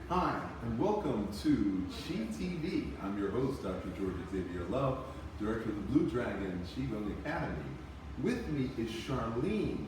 Hi, and welcome to Chi TV. I'm your host, Dr. George Xavier Love, Director of the Blue Dragon Qigong Academy. With me is Charlene.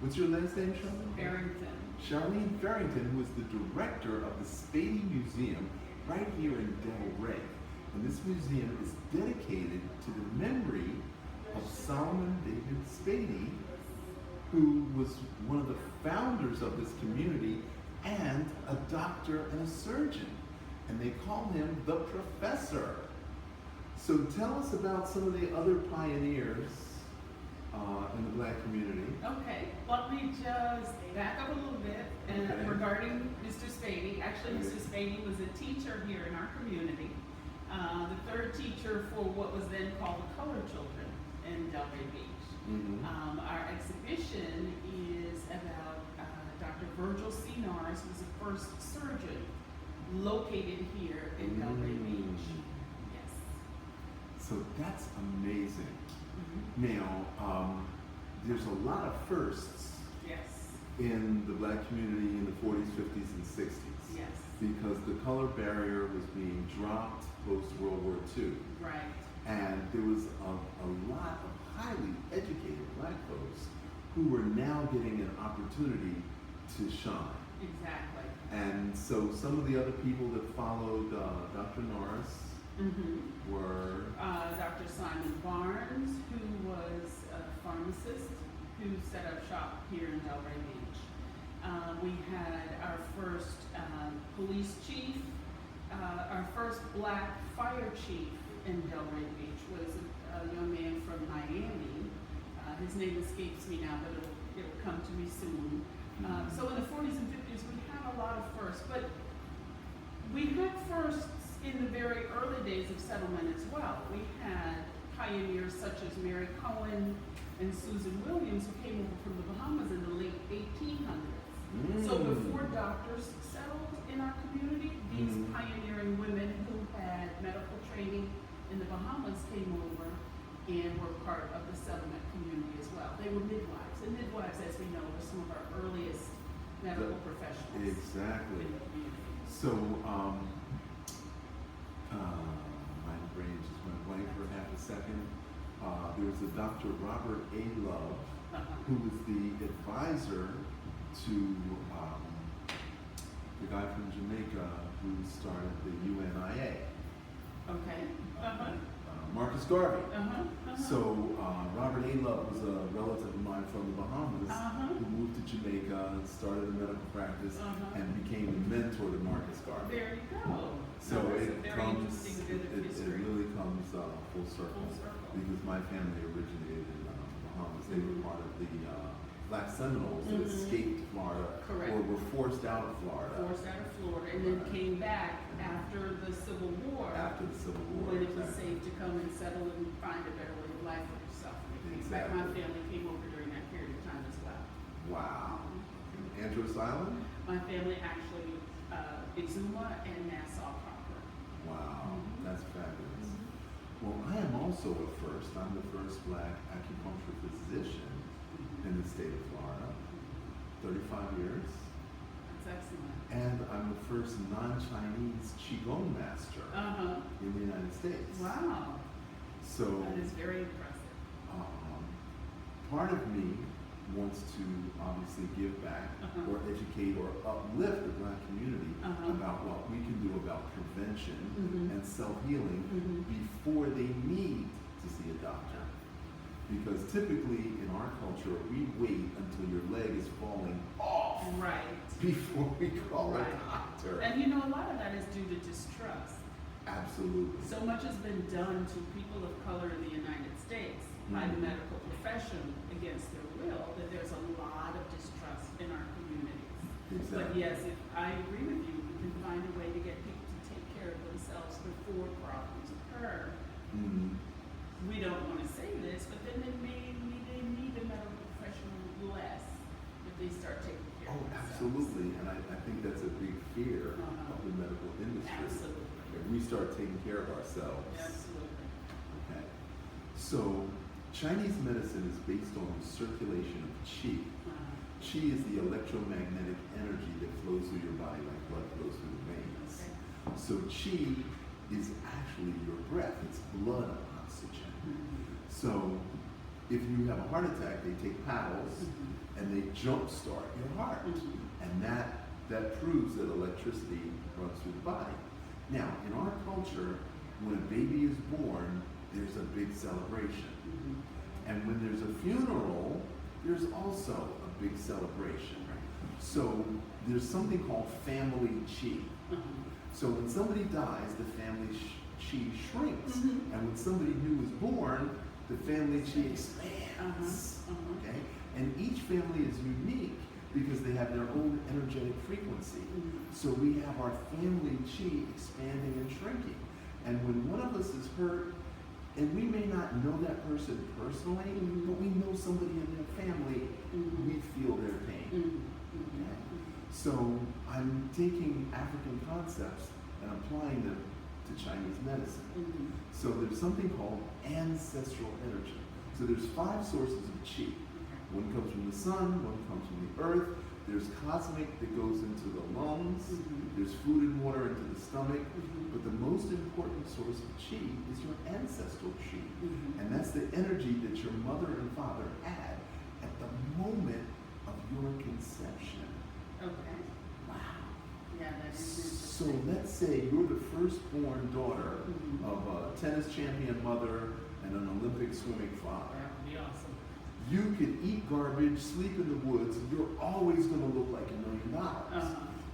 What's your last name, Charlene? Farrington. Charlene Farrington, who is the director of the Spady Museum right here in Del Rey. And this museum is dedicated to the memory of Solomon David Spady, who was one of the founders of this community and a doctor and a surgeon. And they call him the Professor. So tell us about some of the other pioneers in the Black community. Okay, let me just back up a little bit regarding Mr. Spady. Actually, Mr. Spady was a teacher here in our community. The third teacher for what was then called the Colored Children in Delray Beach. Mm-hmm. Our exhibition is about Dr. Virgil C. Norris, who's the first surgeon located here in Delray Beach. Yes. So that's amazing. Mm-hmm. Now, there's a lot of firsts Yes. in the Black community in the 40s, 50s, and 60s. Yes. Because the color barrier was being dropped post-World War II. Right. And there was a lot of highly educated Black folks who were now getting an opportunity to shine. Exactly. And so some of the other people that followed Dr. Norris were... Dr. Simon Barnes, who was a pharmacist who set up shop here in Delray Beach. We had our first police chief, our first Black fire chief in Delray Beach was a young man from Miami. His name escapes me now, but it'll come to me soon. So in the 40s and 50s, we had a lot of firsts, but we had firsts in the very early days of settlement as well. We had pioneers such as Mary Cohen and Susan Williams, who came over from the Bahamas in the late 1800s. So before doctors settled in our community, these pioneering women who had medical training in the Bahamas came over and were part of the settlement community as well. They were midwives. And midwives, as we know, are some of our earliest medical professionals. Exactly. In the community. So, my brain just went blank for half a second. There was a Dr. Robert A. Love, who was the advisor to the guy from Jamaica who started the UNIA. Okay. Marcus Garvey. So Robert A. Love was a relative of mine from the Bahamas who moved to Jamaica and started a medical practice and became a mentor to Marcus Garvey. There you go. So it very comes, interesting bit of it history. really comes full circle because my family originated in the Bahamas. They were part of the Black Seminoles that escaped Florida or were forced out of Florida. Forced out of Florida and then came back after the Civil War. After the Civil War. When it was safe to come and settle and find a better way of life for yourself. In fact, my family came over during that period of time as well. Wow. Andros Island? My family actually, Exuma and Nassau proper. Wow, that's fabulous. Well, I am also a first. I'm the first Black acupuncture physician in the state of Florida, 35 years. That's excellent. And I'm the first non-Chinese Qigong master in the United States. Wow. So that is very impressive. Part of me wants to obviously give back or educate or uplift the Black community about what we can do about prevention and self-healing before they need to see a doctor. Because typically in our culture, we wait until your leg is falling off before we call a doctor. And you know, a lot of that is due to distrust. Absolutely. So much has been done to people of color in the United States by the medical profession against their will that there's a lot of distrust in our communities. Exactly. But yes, if I agree with you, we can find a way to get people to take care of themselves before problems occur. We don't want to say this, but then they need a medical professional less if they start taking care of themselves. Absolutely, and I think that's a big fear of the medical industry. Absolutely. If we start taking care of ourselves. Absolutely. Okay. So Chinese medicine is based on the circulation of qi, Chi is the electromagnetic energy that flows through your body like blood flows through the veins. Okay. So chi is actually your breath. It's blood oxygen. So if you have a heart attack, they take paddles and they jumpstart your heart. And that proves that electricity runs through the body. Now, in our culture, when a baby is born, there's a big celebration. And when there's a funeral, there's also a big celebration. So there's something called family chi. So when somebody dies, the family chi shrinks. And when somebody new is born, the family chi expands. Okay? And each family is unique because they have their own energetic frequency. So we have our family chi expanding and shrinking. And when one of us is hurt, and we may not know that person personally, but we know somebody in their family, we feel their pain. Okay? So I'm taking African concepts and applying them to Chinese medicine. So there's something called ancestral energy. So there's 5 sources of chi. One comes from the sun, one comes from the earth. There's cosmic that goes into the lungs. There's food and water into the stomach. But the most important source of chi is your ancestral chi. And that's the energy that your mother and father had at the moment of your conception. Okay. Wow. Yeah, that is So interesting. let's say you're the firstborn daughter of a tennis champion mother and an Olympic swimming father. That would be awesome. You could eat garbage, sleep in the woods, and you're always going to look like $1 million.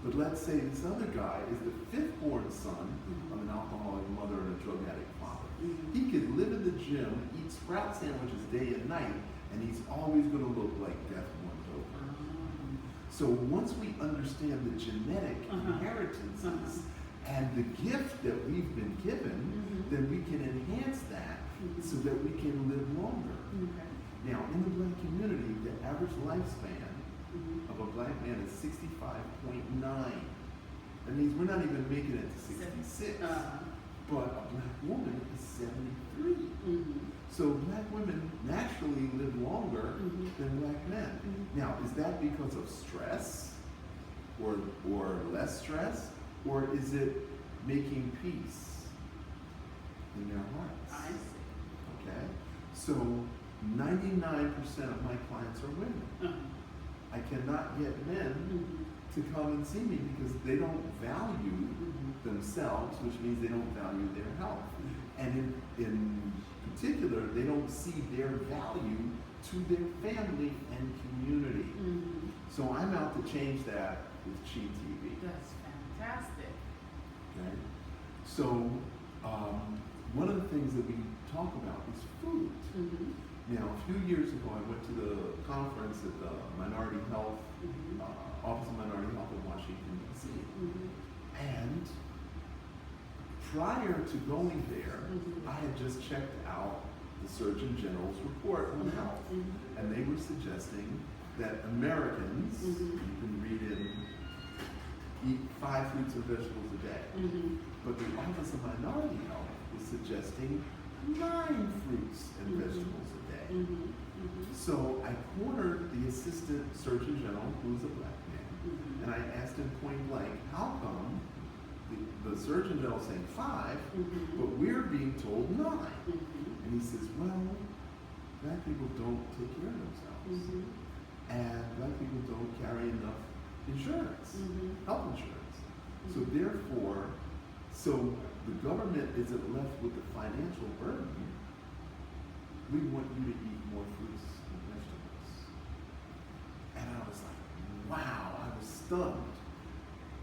But let's say this other guy is the 5th-born son of an alcoholic mother and a drug addict father. He could live in the gym, eat sprout sandwiches day and night, and he's always going to look like Death One Joker. So once we understand the genetic inheritances and the gift that we've been given, then we can enhance that so that we can live longer. Now, in the black community, the average lifespan of a black man is 65.9. That means we're not even making it to 66. But a black woman is 73. So black women naturally live longer than black men. Now, is that because of stress or less stress? Or is it making peace in their hearts? I see. Okay? So 99% of my clients are women. I cannot get men to come and see me because they don't value themselves, which means they don't value their health. And in particular, they don't see their value to their family and community. So I'm out to change that with Chi TV. That's fantastic. Okay? So one of the things that we talk about is food. Now, a few years ago, I went to the conference at the Minority Health, Office of Minority Health in Washington, D.C. And prior to going there, I had just checked out the Surgeon General's report on health. And they were suggesting that Americans, you can read in, eat 5 fruits and vegetables a day. But the Office of Minority Health was suggesting 9 fruits and vegetables a day. So I cornered the Assistant Surgeon General, who's a black man, and I asked him point blank, how come the Surgeon General saying 5, but we're being told 9? And he says, well, black people don't take care of themselves. And black people don't carry enough insurance, health insurance. So therefore, the government isn't left with the financial burden. We want you to eat more fruits and vegetables. And I was like, wow, I was stunned.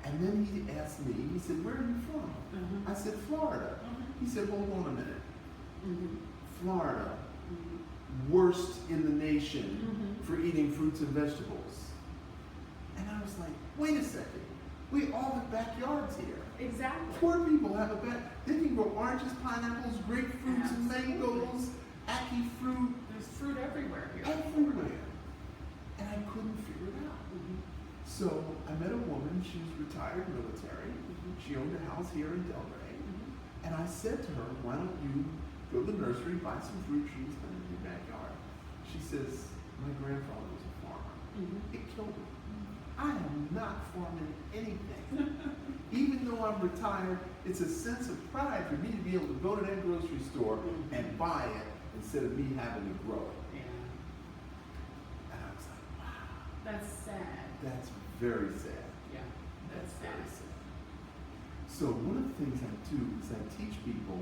And then he asked me, he said, where are you from? I said, Florida. He said, hold on a minute. Florida, worst in the nation for eating fruits and vegetables. And I was like, wait a second. We all have backyards here. Exactly. Poor people have a they can grow oranges, pineapples, grapefruits, and mangoes, ackee fruit. There's fruit everywhere here. Everywhere. And I couldn't figure it out. So I met a woman, she was retired military. She owned a house here in Delray. And I said to her, why don't you go to the nursery, buy some fruit trees, put them in your backyard. She says, my grandfather was a farmer. Mhm. It killed me. I am not farming anything. Even though I'm retired, it's a sense of pride for me to be able to go to that grocery store and buy it instead of me having to grow it. Yeah. And I was like, wow, That's sad. that's very sad. Yeah. That's Very sad. sad. So one of the things I do is I teach people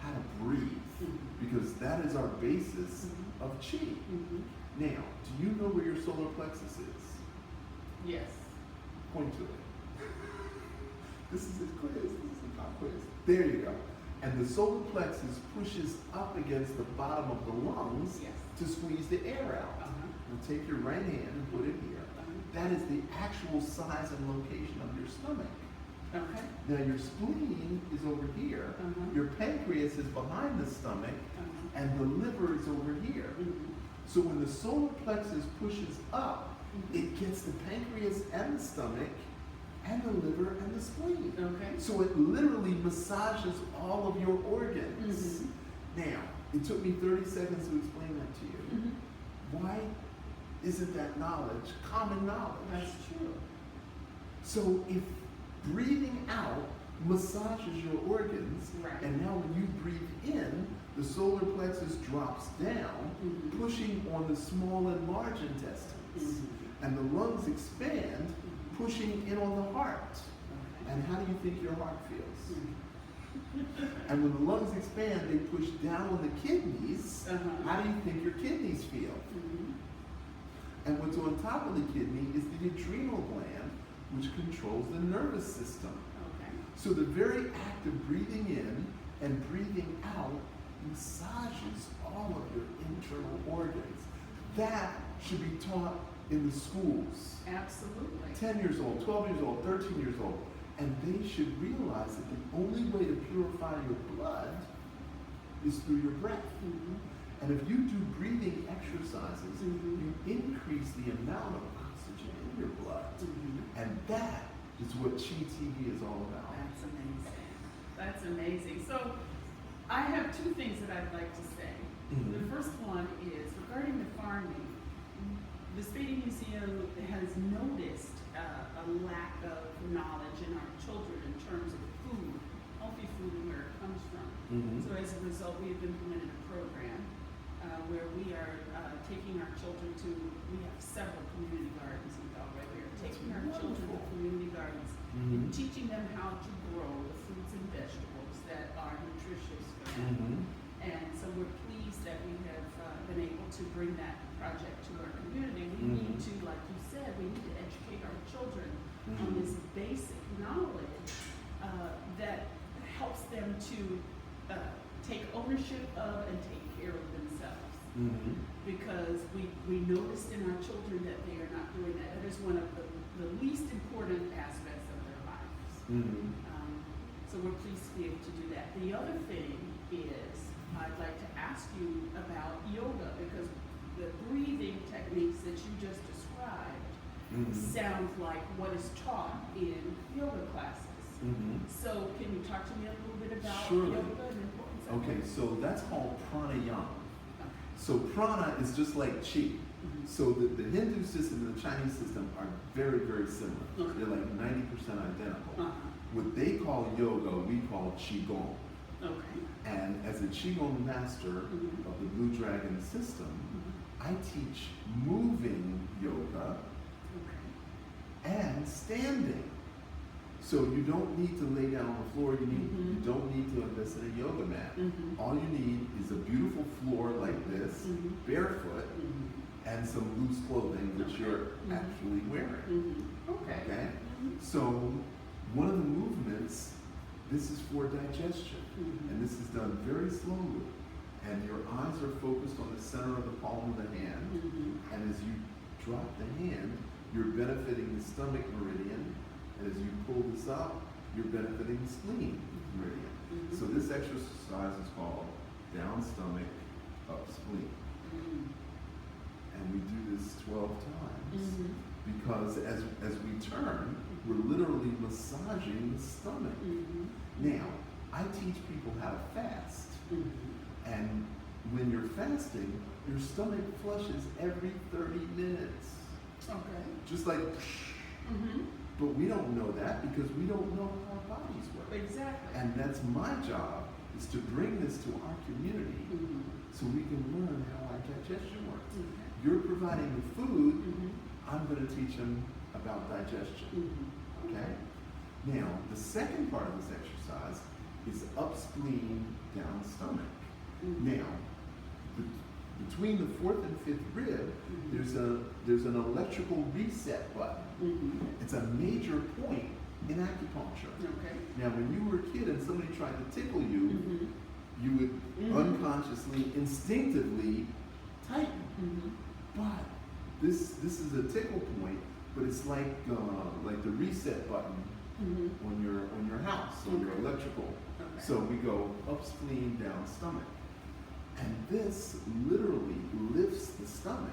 how to breathe, because that is our basis of chi. Mhm. Now, do you know where your solar plexus is? Yes. Point to it. This is a quiz. This is a pop quiz. There you go. And the solar plexus pushes up against the bottom of the lungs Yes. to squeeze the air out. Uh-huh. Now take your right hand and put it here. That is the actual size and location of your stomach. Okay. Now your spleen is over here. Uh-huh. Your pancreas is behind the stomach, Uh-huh. and the liver is over here. Mhm. So when the solar plexus pushes up, it gets the pancreas and the stomach, and the liver and the spleen. Okay. So it literally massages all of your organs. Mhm. Now, it took me 30 seconds to explain that to you. Mhm. Why isn't that knowledge common knowledge? That's true. So if breathing out massages your organs, Right. and now when you breathe in, the solar plexus drops down, Mhm. pushing on the small and large intestines. Mhm. And the lungs expand, pushing in on the heart. Okay. And how do you think your heart feels? Mhm. And when the lungs expand, they push down on the kidneys. Uh-huh. How do you think your kidneys feel? Mhm. And what's on top of the kidney is the adrenal gland, which controls the nervous system. Okay. So the very act of breathing in and breathing out massages all of your internal organs. That should be taught in the schools. Absolutely. 10 years old, 12 years old, 13 years old. And they should realize that the only way to purify your blood is through your breath. Mhm. And if you do breathing exercises, Mhm. you increase the amount of oxygen in your blood. Mhm. And that is what Chi TV is all about. That's amazing. That's amazing. So I have two things that I'd like to say. Mhm. The first one is regarding the farming. The Spady Museum has noticed a lack of knowledge in our children in terms of food, healthy food, and where it comes from. Mhm. So as a result, we've implemented a program where we are taking our children to, we have several community gardens in Delray. We are taking our children to wonderful. community gardens Mhm. and teaching them how to grow the fruits and vegetables that are nutritious for them. Mhm. And so we're pleased that we have been able to bring that project to our community. We need to, like you said, we need to educate our children on this basic knowledge that helps them to take ownership of and take care of themselves. Mhm. Because we noticed in our children that they are not doing that. That is one of the least important aspects of their lives. Mhm. So we're pleased to be able to do that. The other thing is, I'd like to ask you about yoga, because the breathing techniques that you just described Mhm. sound like what is taught in yoga classes. Mhm. So can you talk to me a little bit about Surely. yoga and the importance of Okay, it? so that's called pranayama. Okay. So prana is just like chi. Mhm. So the Hindu system and the Chinese system are very, very similar. Okay. They're like 90% identical. Uh-huh. What they call yoga, we call qigong. Okay. And as a qigong master Mhm. of the Blue Dragon system, Mhm. I teach moving yoga Okay. and standing. So you don't need to lay down on the floor. You Mhm. don't need to invest in a yoga mat. Mhm. All you need is a beautiful floor like this, Mhm. barefoot, Mhm. and some loose clothing that Okay. you're Mhm. actually wearing. Mhm. Okay. Okay? Mhm. So one of the movements, this is for digestion, Mhm. and this is done very slowly. And your eyes are focused on the center of the palm of the hand, Mhm. and as you drop the hand, you're benefiting the stomach meridian, and as you pull this up, you're benefiting the spleen meridian. Mhm. So this exercise is called down stomach, up spleen. Mhm. And we do this 12 times. Mhm. Because as we turn, we're literally massaging the stomach. Mhm. Now, I teach people how to fast. Mhm. And when you're fasting, your stomach flushes every 30 minutes. Okay. Just like, Mm-hmm. but we don't know that because we don't know how our bodies work. Exactly. And that's my job, is to bring this to our community Mm-hmm. so we can learn how our digestion works. Okay. You're providing the food, Mm-hmm. I'm going to teach them about digestion. Mm-hmm. Okay? Now, the second part of this exercise is up spleen, down stomach. Mm-hmm. Now, between the fourth and fifth rib, Mhm. there's an electrical reset button. Mm-hmm. It's a major point in acupuncture. Okay. Now, when you were a kid and somebody tried to tickle you, Mm-hmm. you would Mhm. unconsciously, instinctively tighten. Mm-hmm. But this is a tickle point, but it's like the reset button Mm-hmm. on your house, on your Okay. electrical. Okay. So we go up spleen, down stomach. And this literally lifts the stomach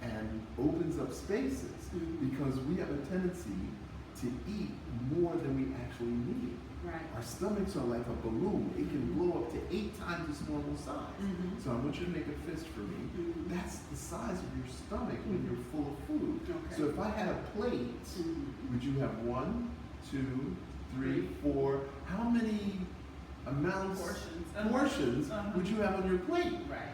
and opens up spaces Mhm. because we have a tendency to eat more than we actually need. Right. Our stomachs are like a balloon. It can blow up to 8 times its normal size. Mhm. So I want you to make a fist for me. Mhm. That's the size of your stomach when Mhm. you're full of food. Okay. So if I had a plate, Mhm. would you have 1, 2, 3, Three. 4? How many amounts, Portions. portions Uh-huh. would you have on your plate? Right.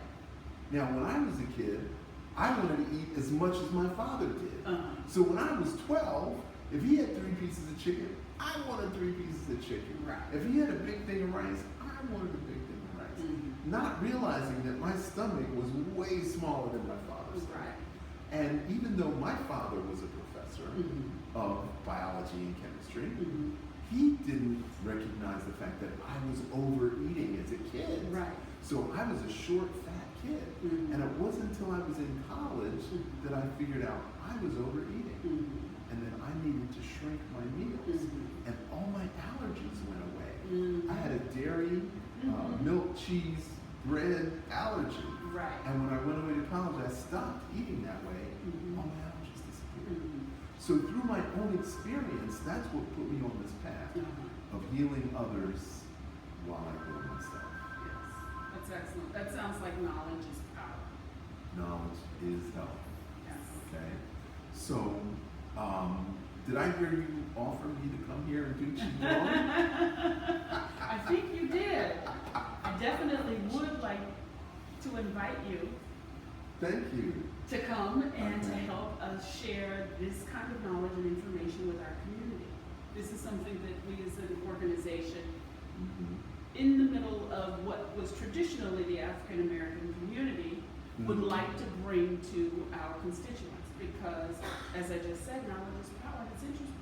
Now, when I was a kid, I wanted to eat as much as my father did. Uh-huh. So when I was 12, if he had 3 pieces of chicken, I wanted 3 pieces of chicken. Right. If he had a big thing of rice, I wanted a big thing of rice. Mhm. Not realizing that my stomach was way smaller than my father's. Right. And even though my father was a professor Mhm. of biology and chemistry, Mhm. he didn't recognize the fact that I was overeating as a kid. Right. So I was a short, fat kid. Mhm. And it wasn't until I was in college Mhm. that I figured out I was overeating. Mhm. And then I needed to shrink my meals. Mhm. And all my allergies went away. Mhm. I had a dairy, Mhm. milk, cheese, bread allergy. Right. And when I went away to college, I stopped eating that way. Mhm. All my allergies disappeared. Mhm. So through my own experience, that's what put me on this path Uh-huh. of healing others while I heal myself. Yes. That's excellent. That sounds like knowledge is power. Knowledge is health. Yes. Okay. So, did I hear you offer me to come here and do Qigong? I think you did. I definitely would like to invite you Thank you. to come and to Okay. help us share this kind of knowledge and information with our community. This is something that we as an organization, Mhm. in the middle of what was traditionally the African American community, would Mhm. like to bring to our constituents, because as I just said, knowledge is power.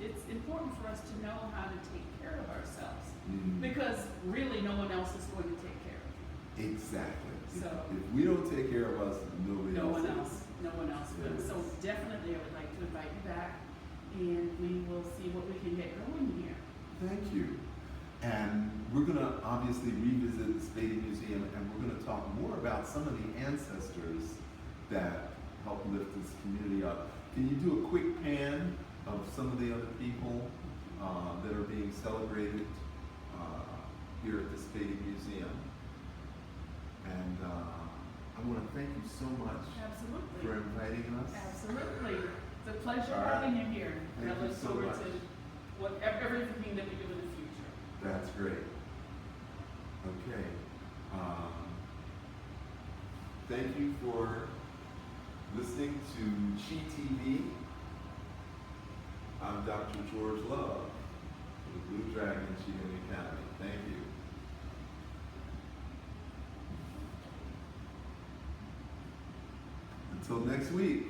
It's important for us to know how to take care of ourselves, Mhm. because really no one else is going to take care of Exactly. So- If we don't take care of us, nobody you. No else one is. else, no one else will. Yes. So definitely I would like to invite you back, and we will see what we can get going here. Thank you. And we're going to obviously revisit the Spady Museum, and we're going to talk more about some of the ancestors that helped lift this community up. Can you do a quick pan of some of the other people that are being celebrated here at the Spady Museum? And I want to thank you so much Absolutely. for inviting us. Absolutely. It's a pleasure All right. having you here. And I Thank you look so forward much. to everything that we do in the future. That's great. Okay. Thank you for listening to Chi TV. I'm Dr. George Love of the Blue Dragon Qigong Academy. Thank you. Until next week.